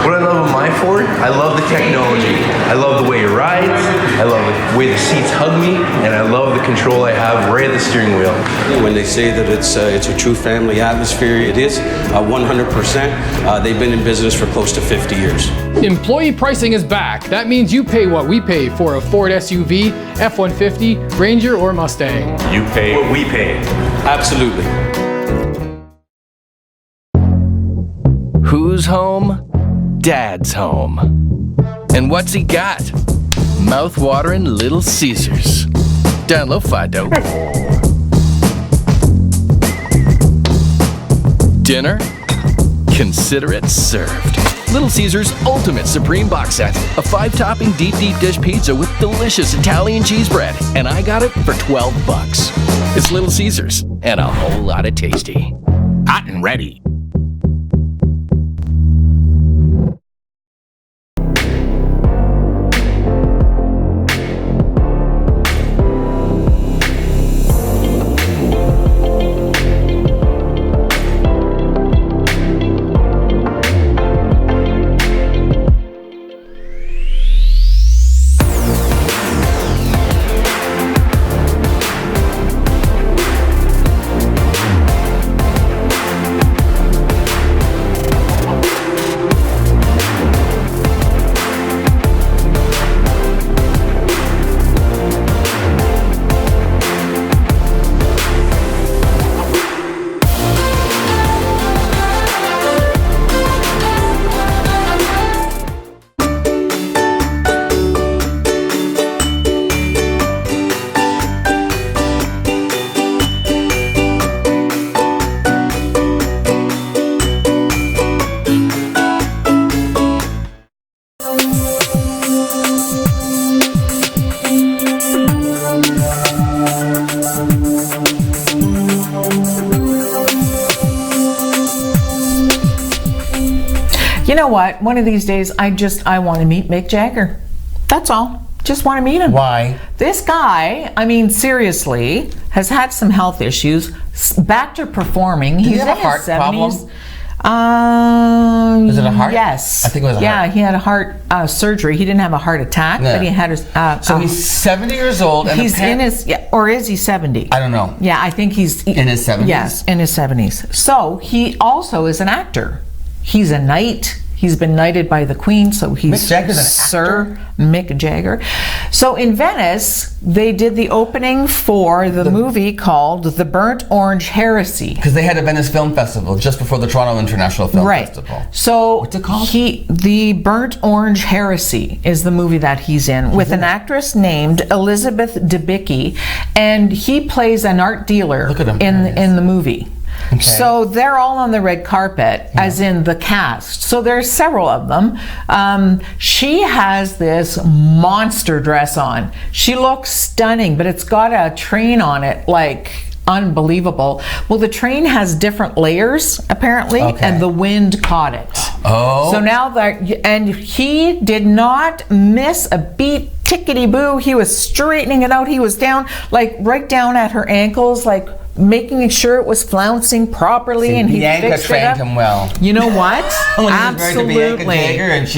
What I love of my Ford, I love the technology. I love the way it rides, I love the way the seats hug me, and I love the control I have right at the steering wheel. When they say that it's a true family atmosphere, it is 100%. They've been in business for close to 50 years. Employee pricing is back. That means you pay what we pay for a Ford SUV, F-150, Ranger, or Mustang. You pay what we pay. Absolutely. Who's home? Dad's home. And what's he got? Mouth-watering Little Caesars. Down low, Fido. Dinner? Consider it served. Little Caesars Ultimate Supreme Box Set. A 5-topping deep dish pizza with delicious Italian cheese bread. And I got it for $12. It's Little Caesars and a whole lot of tasty. Hot and ready. You know what? One of these days, I want to meet Mick Jagger. That's all. Just want to meet him. Why? This guy, I mean, seriously, has had some health issues. Back to performing. Did He's he have in a heart his 70s. problem? Was it a heart? Yes. I think it was a heart. Yeah, he had a heart surgery. He didn't have a heart attack, but he had a... so he's 70 years old. And he's in his... Yeah, or is he 70? I don't know. Yeah, I think he's... In his 70s? Yes, in his 70s. So he also is an actor. He's a knight. He's been knighted by the Queen, so he's Mick Jagger's an Sir Mick Jagger. So in Venice, they did the opening for the movie called The Burnt Orange Heresy. Because they had a Venice Film Festival just before the Toronto International Film Festival. So what's it called? The Burnt Orange Heresy is the movie that he's in with an actress named Elizabeth Debicki, and he plays an art dealer in the movie. Okay. So they're all on the red carpet, as in the cast. So there's several of them. She has this monster dress on. She looks stunning, but it's got a train on it, like unbelievable. Well, the train has different layers, apparently, and the wind caught it. Oh. So now and he did not miss a beat. Tickety-boo. He was straightening it out. He was down, like right down at her ankles, like making sure it was flouncing properly. And he Bianca fixed trained it up. him well. You know what? Absolutely. He was married to Bianca Jagger, and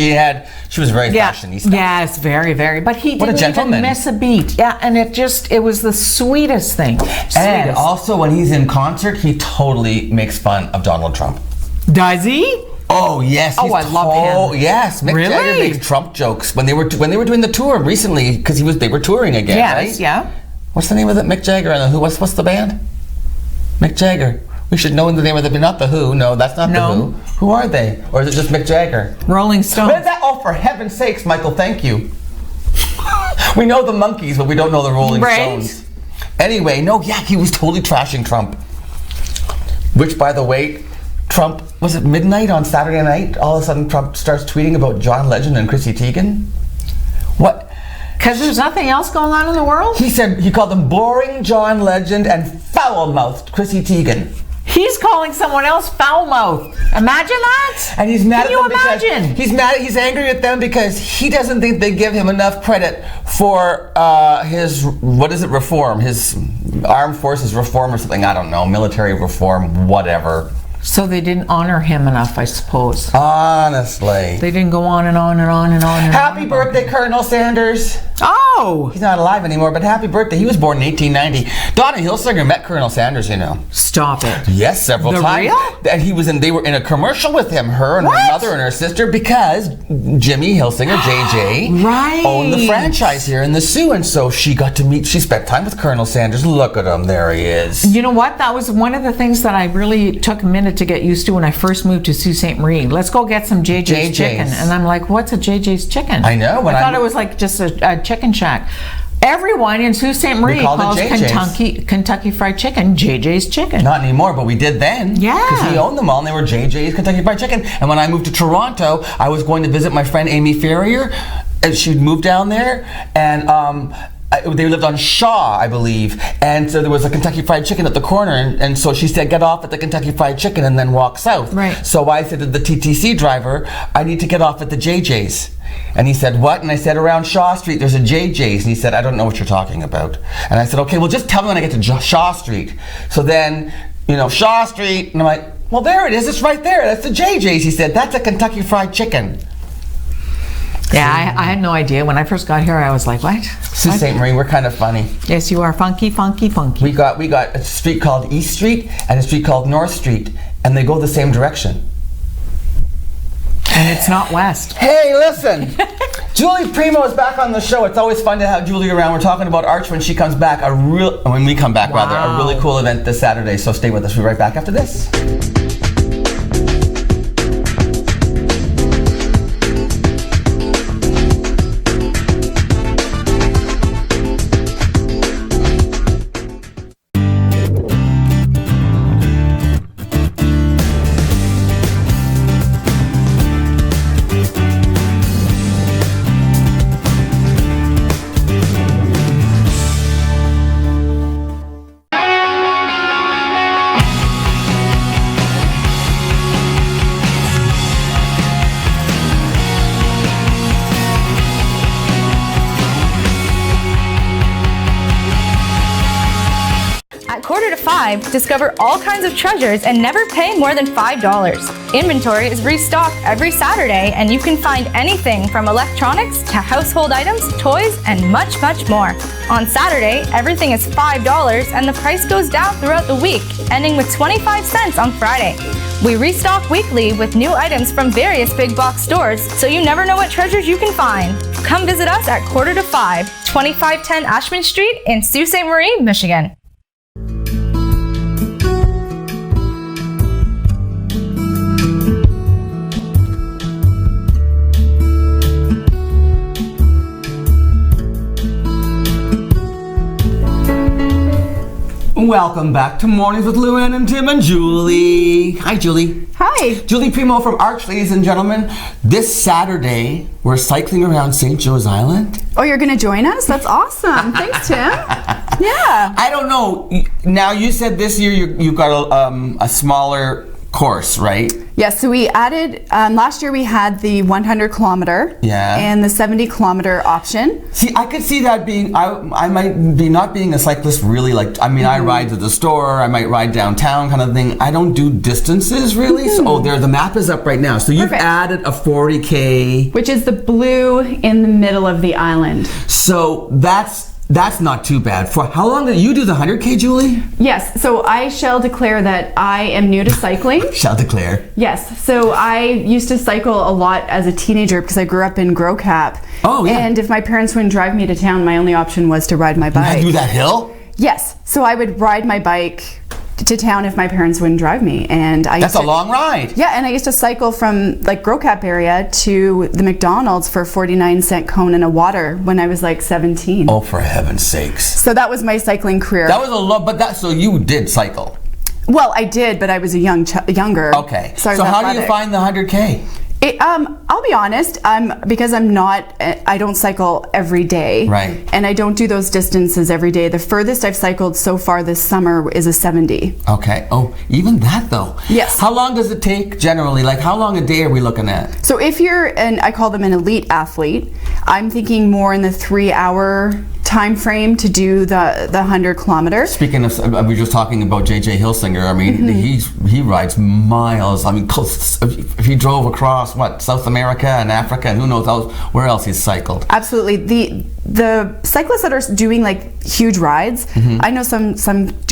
she was very fashionista. Yes, very, very. But he What a didn't gentleman. even miss a beat. Yeah, and it was the sweetest thing. And also when he's in concert, he totally makes fun of Donald Trump. Does he? Oh yes! Oh, I love him. Yes, Mick Really? Jagger makes Trump jokes when they were doing the tour recently because they were touring again. Yes, right? yeah. What's the name of it? Mick Jagger and the Who? What's the band? Mick Jagger. We should know the name of the band. Not the Who. No, that's not the Who. Who are they? Or is it just Mick Jagger? Rolling Stones. What is that? Oh, for heaven's sakes, Michael! Thank you. We know the Monkees, but we don't know the Rolling Stones. Anyway, he was totally trashing Trump. Which, by the way, Trump, was it midnight on Saturday night? All of a sudden Trump starts tweeting about John Legend and Chrissy Teigen. What? Because there's nothing else going on in the world? He said he called them boring John Legend and foul-mouthed Chrissy Teigen. He's calling someone else foul mouth. Imagine that. And he's mad Can at you them because imagine? he's angry at them because he doesn't think they give him enough credit for his reform, his armed forces reform or something. I don't know, military reform, whatever. So they didn't honor him enough, I suppose. Honestly. They didn't go on and on and on and on. And Happy birthday, Colonel Sanders. Oh! He's not alive anymore, but happy birthday. He was born in 1890. Donna Hilsinger met Colonel Sanders, you know. Stop it. Yes, several times. Real? And they were in a commercial with him, her and her mother and her sister, because Jimmy Hilsinger, JJ, right, owned the franchise here in the Sioux, and so she spent time with Colonel Sanders. Look at him, there he is. You know what? That was one of the things that I really took a minute to get used to when I first moved to Sault Ste. Marie. Let's go get some JJ's chicken. And I'm like, what's a JJ's chicken? I know. I thought it was like just a chicken shack. Everyone in Sault Ste. Marie calls Kentucky Fried Chicken JJ's Chicken. Not anymore, but we did then. Yeah. Because he owned them all, and they were JJ's Kentucky Fried Chicken. And when I moved to Toronto, I was going to visit my friend Amy Ferrier, and she'd moved down there, and they lived on Shaw, I believe, and so there was a Kentucky Fried Chicken at the corner, and so she said, get off at the Kentucky Fried Chicken and then walk south. Right. So I said to the TTC driver, I need to get off at the JJ's. And he said, what? And I said, around Shaw Street, there's a JJ's. And he said, I don't know what you're talking about. And I said, okay, well, just tell me when I get to Shaw Street. So then, Shaw Street, and I'm like, well, there it is. It's right there. That's the JJ's. He said, that's a Kentucky Fried Chicken. Yeah, I had no idea. When I first got here, I was like, what? Sault Ste. Marie, we're kind of funny. Yes, you are. Funky, funky, funky. We got a street called East Street and a street called North Street, and they go the same direction. And it's not west. Hey, listen. Julie Primo is back on the show. It's always fun to have Julie around. We're talking about Arch when she comes back. When we come back, rather. A really cool event this Saturday. So stay with us. We'll be right back after this. Discover all kinds of treasures and never pay more than $5. Inventory is restocked every Saturday, and you can find anything from electronics to household items, toys, and much, much more. On Saturday, everything is $5 and the price goes down throughout the week, ending with 25 cents on Friday. We restock weekly with new items from various big box stores, so you never know what treasures you can find. Come visit us at 4:45, 2510 Ashman Street in Sault Ste. Marie, Michigan. Welcome back to Mornings with Luann and Tim and Julie. Hi, Julie. Hi. Julie Primo from Arch, ladies and gentlemen. This Saturday, we're cycling around St. Joe's Island. Oh, you're going to join us? That's awesome. Thanks, Tim. Yeah. I don't know. Now, you said this year you've got a smaller course, right? Yes, so we added, last year we had the 100 kilometer and the 70 kilometer option. See, I could see that being, I might be not being a cyclist really, I ride to the store, I might ride downtown kind of thing. I don't do distances really. So, the map is up right now. So you've added a 40K. Which is the blue in the middle of the island. So that's not too bad. For how long did you do the 100K, Julie? Yes, so I shall declare that I am new to cycling. Shall declare. Yes, so I used to cycle a lot as a teenager because I grew up in Grocap. Oh, yeah. And if my parents wouldn't drive me to town, my only option was to ride my bike. You do that hill? Yes, so I would ride my bike to town if my parents wouldn't drive me, and that's a long ride. Yeah, and I used to cycle from Grocap area to the McDonald's for 49-cent cone and a water when I was 17. Oh, for heaven's sakes! So that was my cycling career. That was a lot, so you did cycle. Well, I did, but I was younger. Okay. So how do you find the 100K? I'll be honest, because I don't cycle every day. Right. And I don't do those distances every day. The furthest I've cycled so far this summer is a 70. Okay. Oh, even that though. Yes. How long does it take generally? Like how long a day are we looking at? So if you're I call them an elite athlete, I'm thinking more in the 3-hour time frame to do the 100 kilometers. Speaking of, we were just talking about JJ Hilsinger. I mean, he rides miles. I mean, if he drove across South America and Africa and who knows where else he's cycled. Absolutely. The cyclists that are doing like huge rides, I know some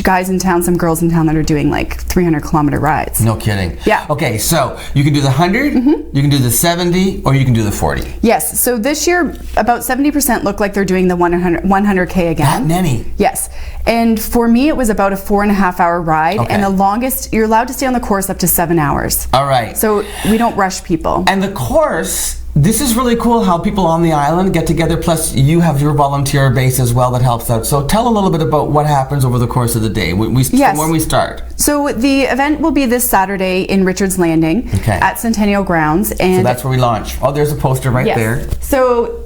guys in town, some girls in town that are doing like 300-kilometer rides. No kidding. Yeah. Okay, so you can do the 100, you can do the 70, or you can do the 40. Yes. So this year, about 70% look like they're doing the 100K again. That many? Yes. And for me, it was about a 4.5-hour ride, and the longest, you're allowed to stay on the course up to 7 hours. All right. So we don't rush people. And the course, this is really cool how people on the island get together, plus you have your volunteer base as well that helps out. So tell a little bit about what happens over the course of the day, when we start. So the event will be this Saturday in Richards Landing at Centennial Grounds. And so that's where we launch. Oh, there's a poster right there. So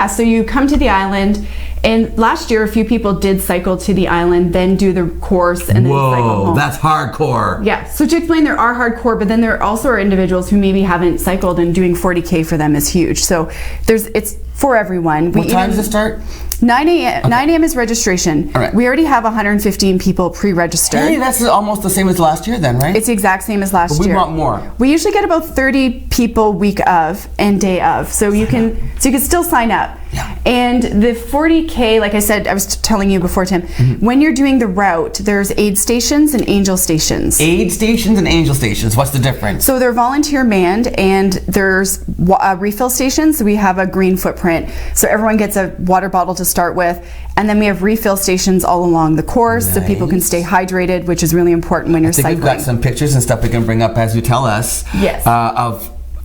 so you come to the island, and last year a few people did cycle to the island, then do the course, and then cycle home. That's hardcore. Yeah, so to explain, there are hardcore, but then there also are individuals who maybe haven't cycled, and doing 40K for them is huge. So it's for everyone. What time does it start? 9 a.m. Okay. 9 a.m. is registration. All right. We already have 115 people pre-registered. Hey, that's almost the same as last year then, right? It's the exact same as last year. We want more. We usually get about 30 people week of and day of. So you can still sign up. Yeah. And the 40K, like I said, I was telling you before, Tim, when you're doing the route, there's aid stations and angel stations. Aid stations and angel stations, what's the difference? So they're volunteer manned, and there's refill stations. So we have a green footprint. So everyone gets a water bottle to start with. And then we have refill stations all along the course, so people can stay hydrated, which is really important when you're cycling. We've got some pictures and stuff we can bring up as you tell us. Yes.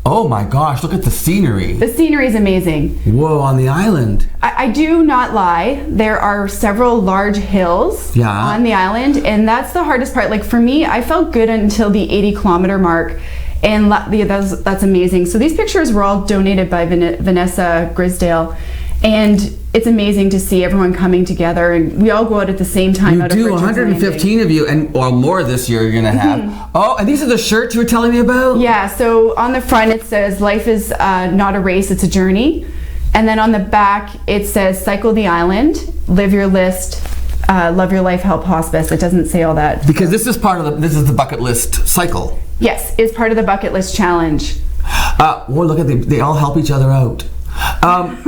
Oh my gosh, look at the scenery. The scenery is amazing. Whoa, on the island. I do not lie. There are several large hills on the island, and that's the hardest part. Like for me, I felt good until the 80-kilometer mark, and that's amazing. So these pictures were all donated by Vanessa Grisdale, and it's amazing to see everyone coming together, and we all go out at the same time. You do, 115 of you, or more this year you're going to have. Oh, and these are the shirts you were telling me about? Yeah, so on the front it says, life is not a race, it's a journey. And then on the back it says, cycle the island, live your list, love your life, help hospice. It doesn't say all that. Because this is this is the bucket list cycle. Yes, it's part of the bucket list challenge. Well, look at they all help each other out.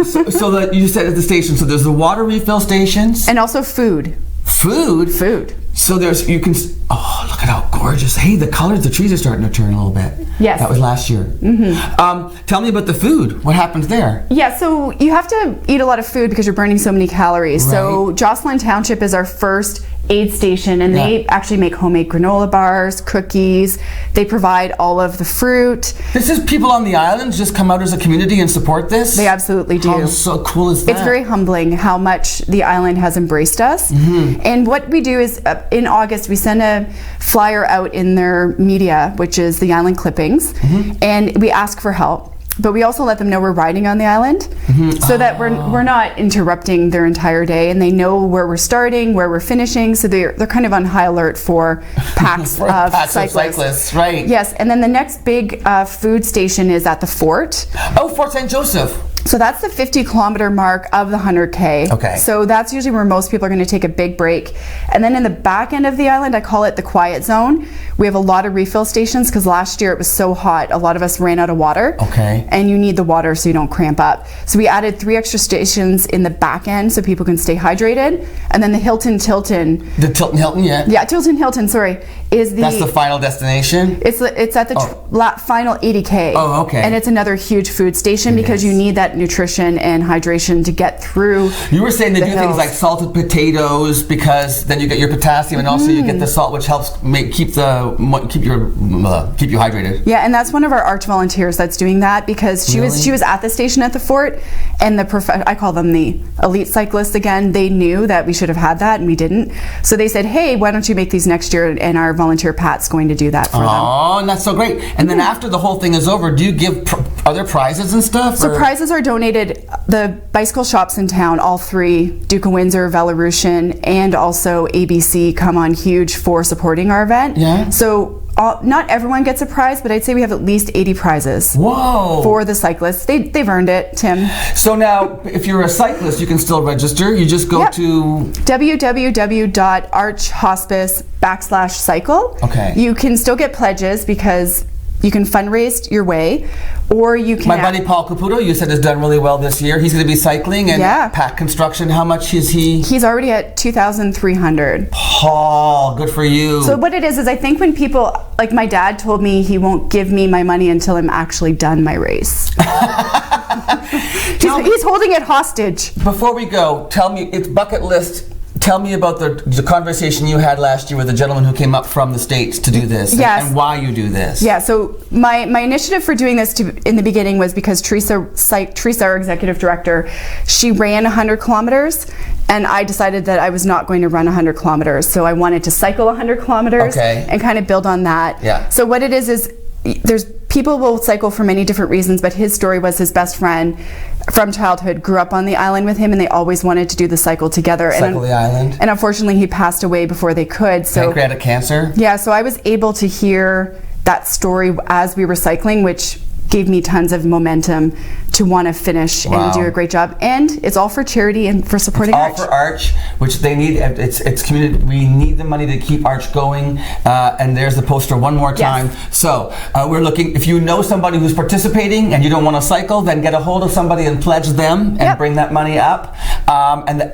So that you said at the station, so there's the water refill stations and also food. Food. So look at how gorgeous. Hey, the colors, the trees are starting to turn a little bit. Yes. That was last year. Tell me about the food. What happens there? Yeah, so you have to eat a lot of food because you're burning so many calories. Right. So Jocelyn Township is our first aid station, and they actually make homemade granola bars, cookies. They provide all of the fruit. This is people on the island just come out as a community and support this? They absolutely do. How so cool is that? It's very humbling how much the island has embraced us. And what we do is in August we send a flyer out in their media, which is the Island Clippings, and we ask for help. But we also let them know we're riding on the island, so that we're not interrupting their entire day, and they know where we're starting, where we're finishing, so they're kind of on high alert for packs of cyclists. Right. Yes, and then the next big food station is at the fort. Oh, Fort St. Joseph. So that's the 50-kilometer mark of the 100K. Okay. So that's usually where most people are going to take a big break. And then in the back end of the island, I call it the quiet zone. We have a lot of refill stations because last year it was so hot, a lot of us ran out of water. Okay. And you need the water so you don't cramp up. So we added 3 extra stations in the back end so people can stay hydrated. And then the Hilton. The Tilton Hilton, yeah. Yeah, Hilton, sorry. That's the final destination? It's at the final 80K. Oh, okay. And it's another huge food station because you need that get nutrition and hydration to get through. You were saying they the do hills. things like salted potatoes because then you get your potassium and also you get the salt, which helps keep you hydrated. Yeah, and that's one of our Arch volunteers that's doing that because she was at the station at the fort, and I call them the elite cyclists again. They knew that we should have had that and we didn't. So they said, hey, why don't you make these next year? And our volunteer Pat's going to do that for them. Oh, and that's so great. And then after the whole thing is over, do you give other prizes and stuff? So prizes are donated. The bicycle shops in town, all three, Duke of Windsor, Belarusian, and also ABC, come on huge for supporting our event. Yeah. So not everyone gets a prize, but I'd say we have at least 80 prizes. Whoa! For the cyclists. They've earned it, Tim. So now, if you're a cyclist, you can still register. You just go to www.archhospice.com/cycle. Okay. You can still get pledges because you can fundraise your way, or you can... My buddy Paul Caputo, you said, has done really well this year. He's going to be cycling and Pat Construction. How much is he? He's already at 2,300. Paul, good for you. So what it is I think when people, like my dad told me he won't give me my money until I'm actually done my race. He's holding it hostage. Before we go, tell me, it's bucket list. Tell me about the conversation you had last year with the gentleman who came up from the States to do this, and why you do this. Yeah, so my initiative for doing this in the beginning was because Teresa, our executive director, she ran 100 kilometers, and I decided that I was not going to run 100 kilometers, so I wanted to cycle 100 kilometers and kind of build on that. Yeah. So what it is there's people will cycle for many different reasons, but his story was his best friend from childhood grew up on the island with him, and they always wanted to do the cycle together. Cycle the island. And unfortunately, he passed away before they could. So pancreatic cancer. Yeah, so I was able to hear that story as we were cycling, which gave me tons of momentum to want to finish and do a great job. And it's all for charity and for supporting Arch. All for Arch, which they need. It's community. We need the money to keep Arch going. And there's the poster one more time. Yes. So we're looking. If you know somebody who's participating and you don't want to cycle, then get a hold of somebody and pledge them and bring that money up.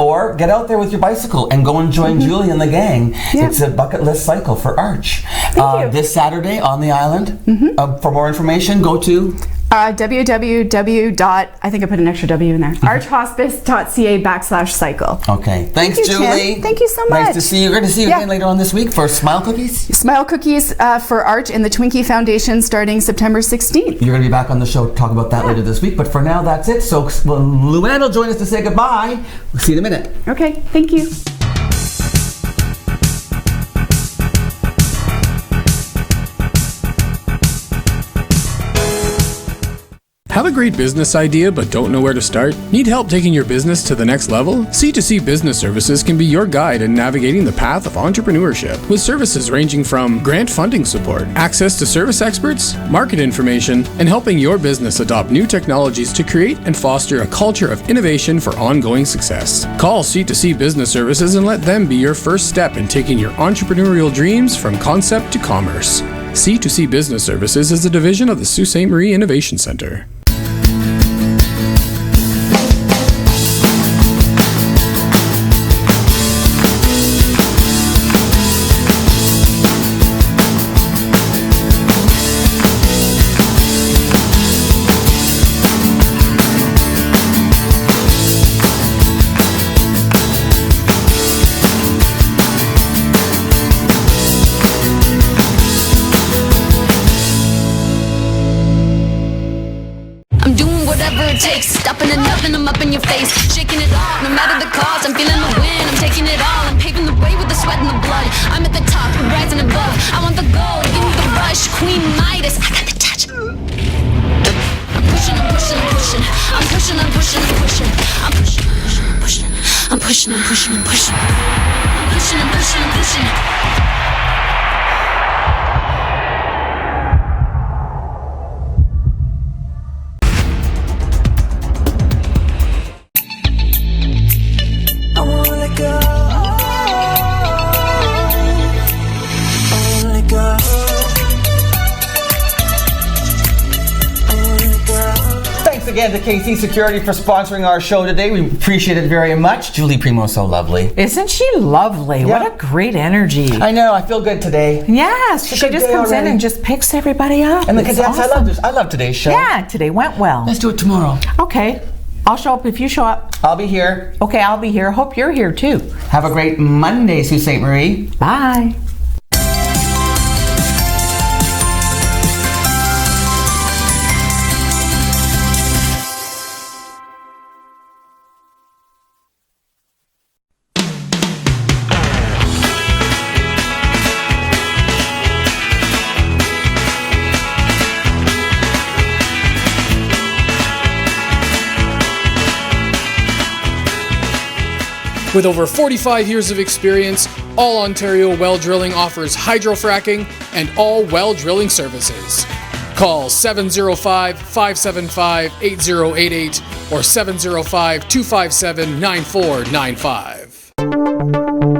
Or get out there with your bicycle and go and join Julie and the gang. It's a bucket list cycle for Arch. This Saturday on the island. For more information, go to www. I think I put an extra W in there. archhospice.ca/cycle. Okay. Thanks, Julie. Tim. Thank you so much. Nice to see you. We're going to see you again later on this week for Smile Cookies. Smile Cookies for Arch and the Twinkie Foundation starting September 16th. You're going to be back on the show to talk about that later this week. But for now, that's it. So Luann will join us to say goodbye. We'll see you in a minute. Okay. Thank you. Have a great business idea but don't know where to start? Need help taking your business to the next level? C2C Business Services can be your guide in navigating the path of entrepreneurship, with services ranging from grant funding support, access to service experts, market information, and helping your business adopt new technologies to create and foster a culture of innovation for ongoing success. Call C2C Business Services and let them be your first step in taking your entrepreneurial dreams from concept to commerce. C2C Business Services is a division of the Sault Ste. Marie Innovation Center. Stopping and nothing, I'm up in your face, shaking it off, no matter the cost. I'm feeling the wind, I'm taking it all. I'm paving the way with the sweat and the blood. I'm at the top, rising above. I want the gold, give me the rush. Queen Midas, I got the touch. I'm pushing, I'm pushing, I'm pushing. I'm pushing, I'm pushing, I'm pushing. I'm pushing, I'm pushing, I'm pushing. I'm pushing, I'm pushing, I'm pushing. I'm pushing, I'm pushing, I'm pushing. again to KC Security for sponsoring our show today. We appreciate it very much. Julie Primo's so lovely. Isn't she lovely? Yeah. What a great energy. I know, I feel good today. Yes, she just comes in and just picks everybody up. And the It's Cadets, awesome. I love today's show. Yeah, today went well. Let's do it tomorrow. Okay. I'll show up if you show up. I'll be here. Okay, I'll be here. Hope you're here too. Have a great Monday, Sault Ste. Marie. Bye. With over 45 years of experience, All Ontario Well Drilling offers hydrofracking and all well drilling services. Call 705-575-8088 or 705-257-9495.